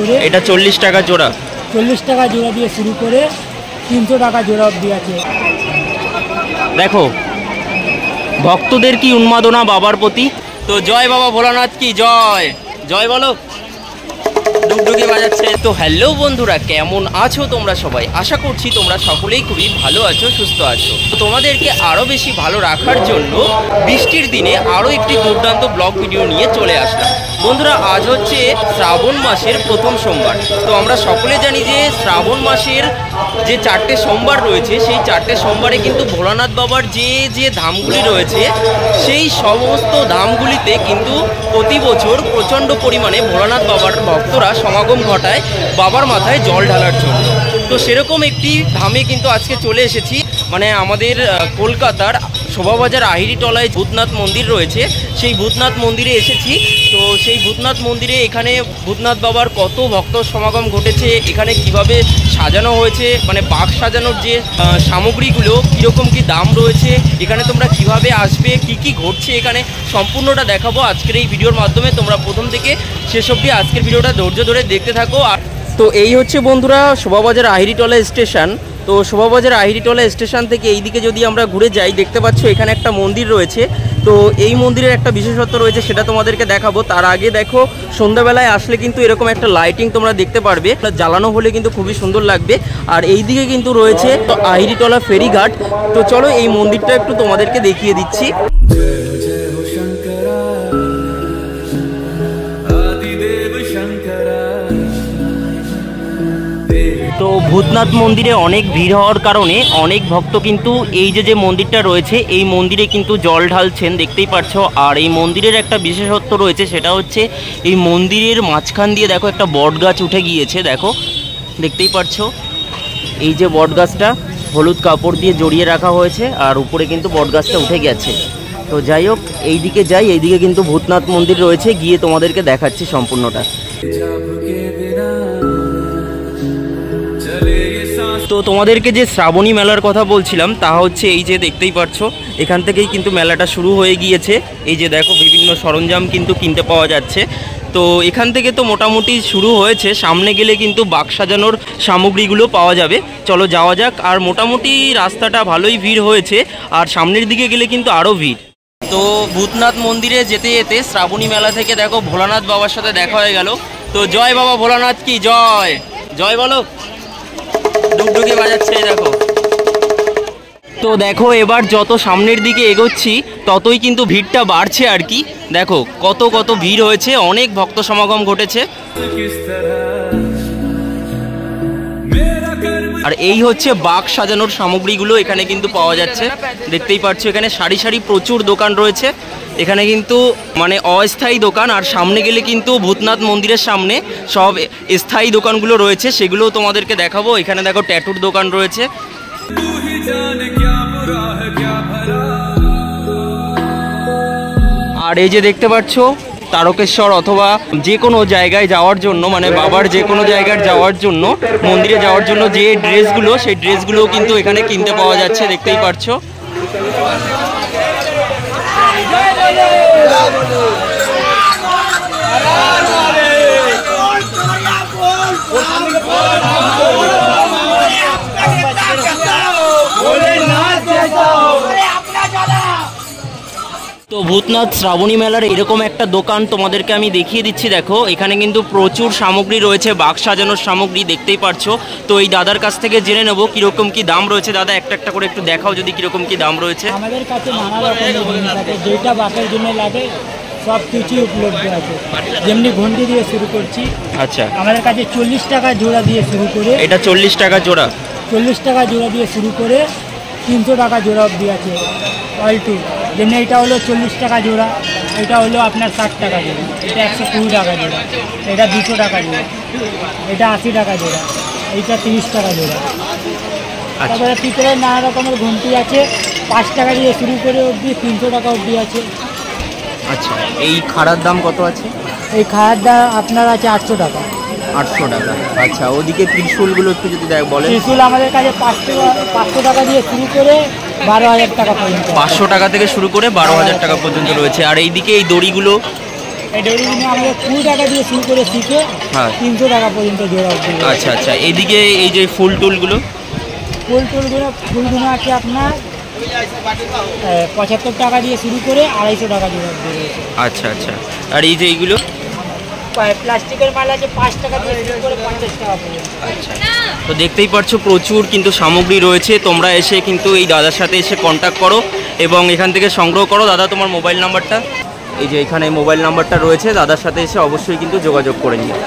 করে, এটা 40 টাকা জোড়া, 40 টাকা জোড়া দিয়ে শুরু করে 300 টাকা জোড়া অবধি আছে। দেখো ভক্তদের কি উন্মাদনা বাবার প্রতি। তো জয় বাবা ভোলানাথ কি জয়, জয় বলো, ডুগডুগি বাজাচ্ছে। তো হ্যালো বন্ধুরা, কেমন আছো তোমরা সবাই? আশা করছি তোমরা সকলেই খুবই ভালো আছো, সুস্থ আছো। তো তোমাদেরকে আরও বেশি ভালো রাখার জন্য বৃষ্টির দিনে আরও একটি দুর্দান্ত ব্লগ ভিডিও নিয়ে চলে আসলাম। বন্ধুরা, আজ হচ্ছে শ্রাবণ মাসের প্রথম সোমবার। তো আমরা সকলে জানি যে শ্রাবণ মাসের যে 4টে সোমবার রয়েছে, সেই 4টে সোমবারে কিন্তু ভোলানাথ বাবার যে যে ধামগুলি রয়েছে, সেই সমস্ত ধামগুলিতে কিন্তু প্রতি বছর প্রচণ্ড পরিমাণে ভোলানাথ বাবার ভক্তরা সমাগম ঘটায় বাবার মাথায় জল ঢালার জন্য। তো সেরকম একটি ধামে কিন্তু আজকে চলে এসেছি, মানে আমাদের কলকাতার শোভাবাজার আহিরিটলায় ভূতনাথ মন্দির রয়েছে, সেই ভূতনাথ মন্দিরে এসেছি। তো সেই ভূতনাথ মন্দিরে এখানে ভূতনাথ বাবার কত ভক্ত সমাগম ঘটেছে, এখানে কিভাবে সাজানো হয়েছে, মানে বাঘ সাজানোর যে সামগ্রীগুলো কীরকম কি দাম রয়েছে, এখানে তোমরা কিভাবে আসবে, কি কি ঘটছে এখানে সম্পূর্ণটা দেখাবো আজকের এই ভিডিওর মাধ্যমে। তোমরা প্রথম থেকে শেষ অবধি আজকের ভিডিওটা ধৈর্য ধরে দেখতে থাকো। আর তো এই হচ্ছে বন্ধুরা শোভাবাজার আহিরিটলা স্টেশন। তো শোভাবাজার আহিরিটলা স্টেশন থেকে এই দিকে যদি আমরা ঘুরে যাই, দেখতে পাচ্ছ এখানে একটা মন্দির রয়েছে। তো এই মন্দিরের একটা বিশেষত্ব রয়েছে, সেটা তোমাদেরকে দেখাবো। তার আগে দেখো সন্ধ্যাবেলায় আসলে কিন্তু এরকম একটা লাইটিং তোমরা দেখতে পারবে, জ্বালানো হলে কিন্তু খুবই সুন্দর লাগবে। আর এই দিকে কিন্তু রয়েছে আহিরিটলা ফেরিঘাট। তো চলো এই মন্দিরটা একটু তোমাদেরকে দেখিয়ে দিচ্ছি। তো ভূতনাথ মন্দিরে অনেক ভিড় হওয়ার কারণে অনেক ভক্ত কিন্তু এই যে মন্দিরটা রয়েছে, এই মন্দিরে কিন্তু জল ঢালছেন, দেখতেই পাচ্ছ। আর এই মন্দিরের একটা বিশেষত্ব রয়েছে, সেটা হচ্ছে এই মন্দিরের মাঝখান দিয়ে দেখো একটা বট গাছ উঠে গিয়েছে, দেখো দেখতেই পাচ্ছ। এই যে বট গাছটা হলুদ কাপড় দিয়ে জড়িয়ে রাখা হয়েছে, আর উপরে কিন্তু বট গাছটা উঠে গেছে। তো যাই হোক, এইদিকে যাই, এইদিকে কিন্তু ভূতনাথ মন্দির রয়েছে, গিয়ে তোমাদেরকে দেখাচ্ছি সম্পূর্ণটা। তো তোমাদেরকে যে শ্রাবণী মেলার কথা বলছিলাম, তা হচ্ছে এই যে দেখতেই পাচ্ছ, এখান থেকেই কিন্তু মেলাটা শুরু হয়ে গিয়েছে। এই যে দেখো বিভিন্ন সরঞ্জাম কিন্তু কিনতে পাওয়া যাচ্ছে। তো এখান থেকে তো মোটামুটি শুরু হয়েছে, সামনে গেলে কিন্তু বাক্স সাজানোর সামগ্রীগুলো পাওয়া যাবে। চলো যাওয়া যাক। আর মোটামুটি রাস্তাটা ভালোই ভিড় হয়েছে, আর সামনের দিকে গেলে কিন্তু আরও ভিড়। তো ভূতনাথ মন্দিরে যেতে যেতে শ্রাবণী মেলা থেকে দেখো ভোলানাথ বাবার সাথে দেখা হয়ে গেল। তো জয় বাবা ভোলানাথ কি জয়, জয় বলো, ডুগডুগি বাজাচ্ছে দেখো। তো দেখো এবার যত সামনের দিকে এগোচ্ছি ততই কিন্তু ভিড়টা বাড়ছে আর কি। দেখো কত কত ভিড় হয়েছে, অনেক ভক্ত সমাগম ঘটেছে। আর এই হচ্ছে বাঘ সাজানোর সামগ্রীগুলো এখানে কিন্তু পাওয়া যাচ্ছে, দেখতেই পাচ্ছ। এখানে সারি সারি প্রচুর দোকান রয়েছে, এখানে কিন্তু মানে অস্থায়ী দোকান। আর সামনে গেলে কিন্তু ভূতনাথ মন্দিরের সামনে সব স্থায়ী দোকানগুলো রয়েছে, সেগুলোও তোমাদেরকে দেখাবো। এখানে দেখো ট্যাটুর দোকান রয়েছে। আর এই যে দেখতে পাচ্ছ তারকেশ্বর অথবা যে কোনো জায়গায় যাওয়ার জন্য, মানে বাবার যে কোনো জায়গায় যাওয়ার জন্য, মন্দিরে যাওয়ার জন্য যে ড্রেসগুলো, সেই ড্রেসগুলোও কিন্তু এখানে কিনতে পাওয়া যাচ্ছে, দেখতেই পাচ্ছ। তো ভূতনাথ শ্রাবণী মেলার এরকম একটা দোকান তোমাদেরকে আমি দেখিয়ে দিচ্ছি। দেখো এখানে কিন্তু প্রচুর সামগ্রী রয়েছে, বাক্স সাজানোর সামগ্রী, দেখতেই পারছো। তো এই দাদার কাছ থেকে জেনে নেবো কিরকম কি দাম রয়েছে। দাদা একটা একটা করে একটু দেখাও যদি কিরকম কি দাম রয়েছে। আমাদের কাছে নানা রকমের জিনিস আছে, যেটা বাঘের জন্য লাগে সব কিছুই উপলব্ধ আছে। যেমনি ঘন্টি দিয়ে শুরু করছি। আচ্ছা, আমাদের কাছে 40 টাকা জোড়া দিয়ে শুরু করে, এটা 40 টাকা জোড়া, 40 টাকা জোড়া দিয়ে শুরু করে 300 টাকা জোড়া অবধি আছে। অল্টু যেমনি এটা হলো 40 টাকা জোড়া, এটা হলো আপনার 60 টাকা জোড়া, এটা 120 টাকা জোড়া, এটা 200 টাকা জোড়া, এটা 80 টাকা জোড়া, এইটা 30 টাকা জোড়া। তারপরে পিতলের নানা রকমের ঘন্টি আছে, 5 টাকা দিয়ে শুরু করে অবধি 300 টাকা অবধি আছে। আচ্ছা, এই খাড়ার দাম কত আছে? এই খাড়ার দাম আপনার আছে 800 টাকা। 800 টাকা। আচ্ছা, ওদিকে ত্রিশূলগুলো একটু যদি বলেন। ত্রিশূল আমাদের কাছে 500 টাকা দিয়ে শুরু করে 12,000 টাকা পর্যন্ত। 500 টাকা থেকে শুরু করে 12,000 টাকা পর্যন্ত রয়েছে। আর এইদিকে এই দড়িগুলো, এই ডোরিগুলো আমাদের 20 টাকা দিয়ে শুরু করে শিখে হ্যাঁ 300 টাকা পর্যন্ত জোড়া অবধি। আচ্ছা আচ্ছা, এইদিকে এই যে ফুল টুলগুলো ফুলগুলো আছে আপনার 75 টাকা দিয়ে শুরু করে 250 টাকা জোড়া অবধি রয়েছে। আচ্ছা আচ্ছা, আর এই যে এইগুলো প্লাস্টিকের মাল আছে 5 টাকা দিয়ে শুরু করে 50 টাকা পর্যন্ত। আচ্ছা, তো দেখতেই পাচ্ছো প্রচুর কিন্তু সামগ্রী রয়েছে। তোমরা এসে কিন্তু এই দাদার সাথে এসে কন্ট্যাক্ট করো এবং এখান থেকে সংগ্রহ করো। দাদা তোমার মোবাইল নাম্বারটা, এই যে এখানে মোবাইল নাম্বারটা রয়েছে, দাদার সাথে এসে অবশ্যই কিন্তু যোগাযোগ করে নিও।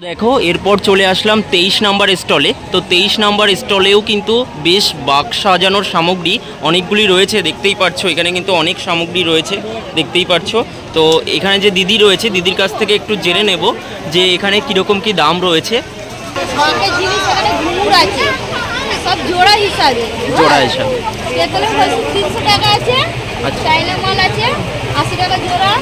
দেখো এরপর চলে আসলাম 23 নাম্বার স্টলে। তো 23 নাম্বার স্টলেও কিন্তু বেশ বাক্স সাজানোর সামগ্রী অনেকগুলি রয়েছে, দেখতেই পাচ্ছ এখানে কিন্তু অনেক সামগ্রী রয়েছে, দেখতেই পাচ্ছ। তো এখানে যে দিদি রয়েছে, দিদির কাছ থেকে একটু জেনে নেব যে এখানে কীরকম কী দাম রয়েছে। সব জোড়া হিসাবে, জোড়া হিসাবে 300 টাকা আছে, আচ্ছা চাইনা মাল আছে 80 টাকা জোড়া,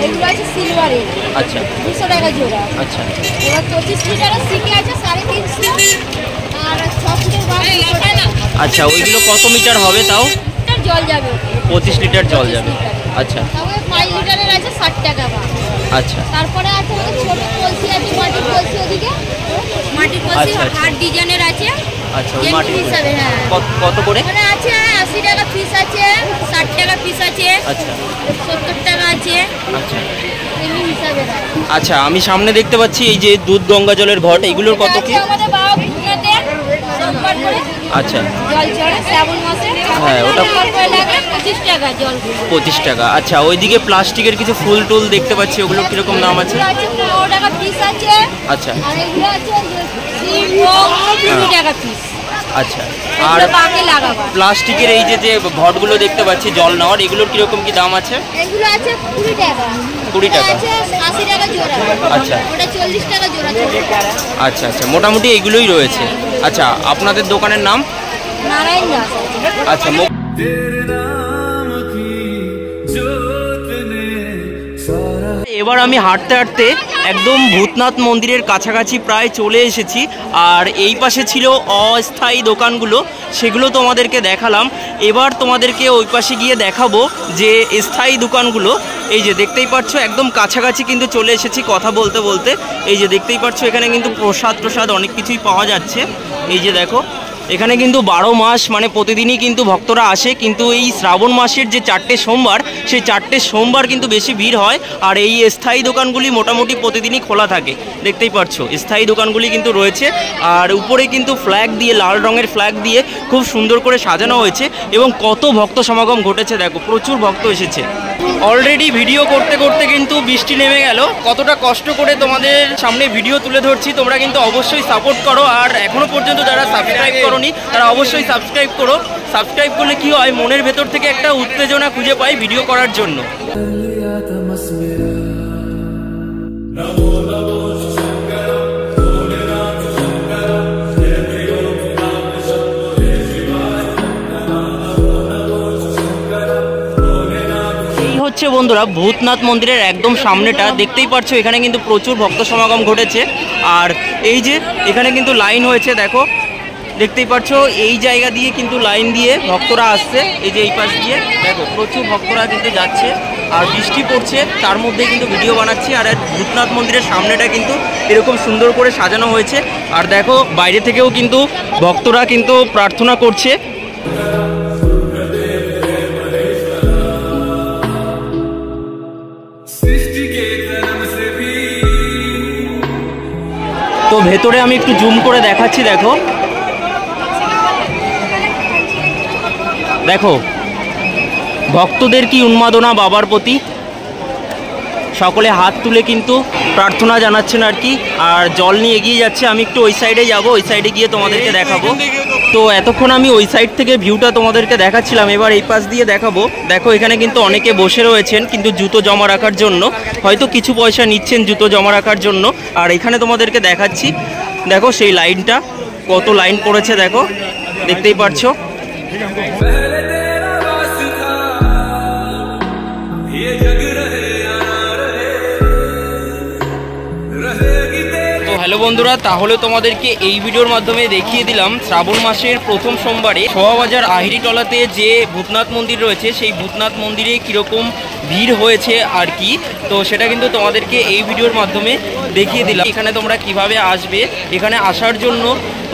এগুলো আছে সিলভারের আচ্ছা 200 টাকা জোড়া। আচ্ছা এবার 25 লিটারের সিকে আছে 350, আর 6 ফুটের বাস। আচ্ছা, ওইগুলো কত মিটার হবে তাও? লিটার জল যাবে, 25 লিটার জল যাবে। আচ্ছা, তারপরে 5 লিটারের আছে 60 টাকা বাস। আচ্ছা, তারপরে আছে আমাদের ছোট কলসি আছে, মাটির কলসি, ওদিকে মাটির কলসি আচ্ছা, হার্ড ডিজাইনের আছে। আচ্ছা, ওই যেমনি মাটির হিসাবে, হ্যাঁ কত করে? মানে আছে 80 টাকা পিস আছে, 60 টাকা পিস আছে, আচ্ছা 70 টাকা আছে, আচ্ছা এমনি হিসাবে। আচ্ছা, আমি সামনে দেখতে পাচ্ছি এই যে দুধ গঙ্গা জলের ঘট, এগুলোর কত কি? আমাদের বাবা ভুনাতে সোমবার করে আচ্ছা জল চড়ে শ্রাবণ মাসে, হ্যাঁ, ওটা করে লাগে 25 টাকা জল। 25 টাকা। আচ্ছা, ওইদিকে প্লাস্টিকের কিছু ফুল টুল দেখতে পাচ্ছি, ওগুলো কিরকম দাম আছে? এগুলো আছে 15 টাকা পিস আছে, আচ্ছা আর এগুলো আছে 20 টাকা পিস। আচ্ছা, আর এগুলো বাকি লাগাবা। প্লাস্টিকের এই যে যে ঘটগুলো দেখতে পাচ্ছি জল নেওয়ার, এগুলোর কিরকম কি দাম আছে? এগুলো আছে 20 টাকা। 20 টাকা। আছে 80 টাকা জোড়া। আচ্ছা। ওটা 40 টাকা জোড়া। আচ্ছা আচ্ছা, মোটামুটি এইগুলোই রয়েছে। আচ্ছা, আপনাদের দোকানের নাম? নারায়ণ দাস। আচ্ছা, এবার আমি হাঁটতে হাঁটতে একদম ভূতনাথ মন্দিরের কাছাকাছি প্রায় চলে এসেছি। আর এই পাশে ছিল অস্থায়ী দোকানগুলো, সেগুলো তোমাদেরকে দেখালাম। এবার তোমাদেরকে ওই পাশে গিয়ে দেখাবো যে স্থায়ী দোকানগুলো। এই যে দেখতেই পাচ্ছ একদম কাছাকাছি কিন্তু চলে এসেছি কথা বলতে বলতে। এই যে দেখতেই পাচ্ছ এখানে কিন্তু প্রসাদ অনেক কিছুই পাওয়া যাচ্ছে। এই যে দেখো এখানে কিন্তু 12 মাস মানে প্রতিদিনই কিন্তু ভক্তরা আসে, কিন্তু এই শ্রাবণ মাসের যে 4টে সোমবার, সেই 4টে সোমবার কিন্তু বেশি ভিড় হয়। আর এই স্থায়ী দোকানগুলি মোটামুটি প্রতিদিনই খোলা থাকে, দেখতেই পাচ্ছ স্থায়ী দোকানগুলি কিন্তু রয়েছে। আর উপরে কিন্তু ফ্ল্যাগ দিয়ে, লাল রঙের ফ্ল্যাগ দিয়ে খুব সুন্দর করে সাজানো হয়েছে এবং কত ভক্ত সমাগম ঘটেছে দেখো, প্রচুর ভক্ত এসেছে। অলরেডি ভিডিও করতে করতে কিন্তু বৃষ্টি নেমে গেল। কতটা কষ্ট করে তোমাদের সামনে ভিডিও তুলে ধরছি, তোমরা কিন্তু অবশ্যই সাপোর্ট করো। আর এখনো পর্যন্ত যারা সাবস্ক্রাইব করোনি তারা অবশ্যই সাবস্ক্রাইব করো। সাবস্ক্রাইব করলে কি হয়, মনের ভেতর থেকে একটা উত্তেজনা খুঁজে পাই ভিডিও করার জন্য। হচ্ছে বন্ধুরা ভূতনাথ মন্দিরের একদম সামনেটা, দেখতেই পাচ্ছ এখানে কিন্তু প্রচুর ভক্ত সমাগম ঘটেছে। আর এই যে এখানে কিন্তু লাইন হয়েছে, দেখো দেখতেই পাচ্ছ এই জায়গা দিয়ে কিন্তু লাইন দিয়ে ভক্তরা আসছে। এই যে এই পাশ দিয়ে দেখো প্রচুর ভক্তরা কিন্তু যাচ্ছে। আর বৃষ্টি পড়ছে, তার মধ্যে কিন্তু ভিডিও বানাচ্ছি। আর ভূতনাথ মন্দিরের সামনেটা কিন্তু এরকম সুন্দর করে সাজানো হয়েছে। আর দেখো বাইরে থেকেও কিন্তু ভক্তরা কিন্তু প্রার্থনা করছে। তো ভেতরে আমি একটু জুম করে দেখাচ্ছি, দেখো দেখো ভক্তদের কি উন্মাদনা বাবার প্রতি, সকলে হাত তুলে কিন্তু প্রার্থনা জানাচ্ছেন আর কি। আর জল নিয়ে এগিয়ে যাচ্ছে, আমি একটু ওই সাইডে যাব, ওই সাইডে গিয়ে তোমাদেরকে দেখাবো। তো এতক্ষণ আমি ওই সাইড থেকে ভিউটা তোমাদেরকে দেখাচ্ছিলাম, এবার এই পাশ দিয়ে দেখাবো। দেখো এখানে কিন্তু অনেকে বসে রয়েছেন কিন্তু জুতো জমা রাখার জন্য, হয়তো কিছু পয়সা নিচ্ছেন জুতো জমা রাখার জন্য। আর এখানে তোমাদেরকে দেখাচ্ছি, দেখো সেই লাইনটা, কত লাইন পড়েছে দেখো, দেখতেই পারছো। তো হ্যালো বন্ধুরা, তাহলে তোমাদেরকে এই ভিডিওর মাধ্যমে দেখিয়ে দিলাম শ্রাবণ মাসের প্রথম সোমবারে শোভাবাজার আহিরিটলাতে যে ভূতনাথ মন্দির রয়েছে সেই ভূতনাথ মন্দিরে কীরকম ভিড় হয়েছে আর কি। তো সেটা কিন্তু তোমাদেরকে এই ভিডিওর মাধ্যমে দেখিয়ে দিলাম। এখানে তোমরা কিভাবে আসবে, এখানে আসার জন্য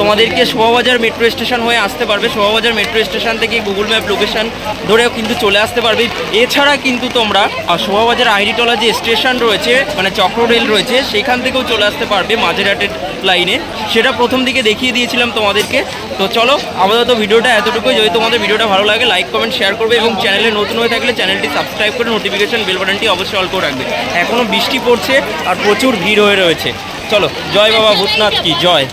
তোমাদেরকে শোভাবাজার মেট্রো স্টেশন হয়ে আসতে পারবে। শোভাবাজার মেট্রো স্টেশন থেকে গুগল ম্যাপ লোকেশন ধরেও কিন্তু চলে আসতে পারবে। এছাড়া কিন্তু তোমরা শোভাবাজার আহিরিটলা যে স্টেশন রয়েছে, মানে চক্র রেল রয়েছে, সেখান থেকেও চলে আসতে পারবে মাঝেরহাটের লাইনে। সেটা প্রথম দিকে দেখিয়ে দিয়েছিলাম তোমাদেরকে। তো চলো আপাতত ভিডিওটা এতটুকুই। যদি তোমাদের ভিডিওটা ভালো লাগে লাইক কমেন্ট শেয়ার করবে এবং চ্যানেলে নতুন হয়ে থাকলে চ্যানেলটি সাবস্ক্রাইব করে নোটিফিকেশন বেল বাটনটি অবশ্যই অল করে রাখবে। এখনও বৃষ্টি পড়ছে আর প্রচুর ভিড় হয়ে রয়েছে। চলো, জয় বাবা ভূতনাথ কি জয়।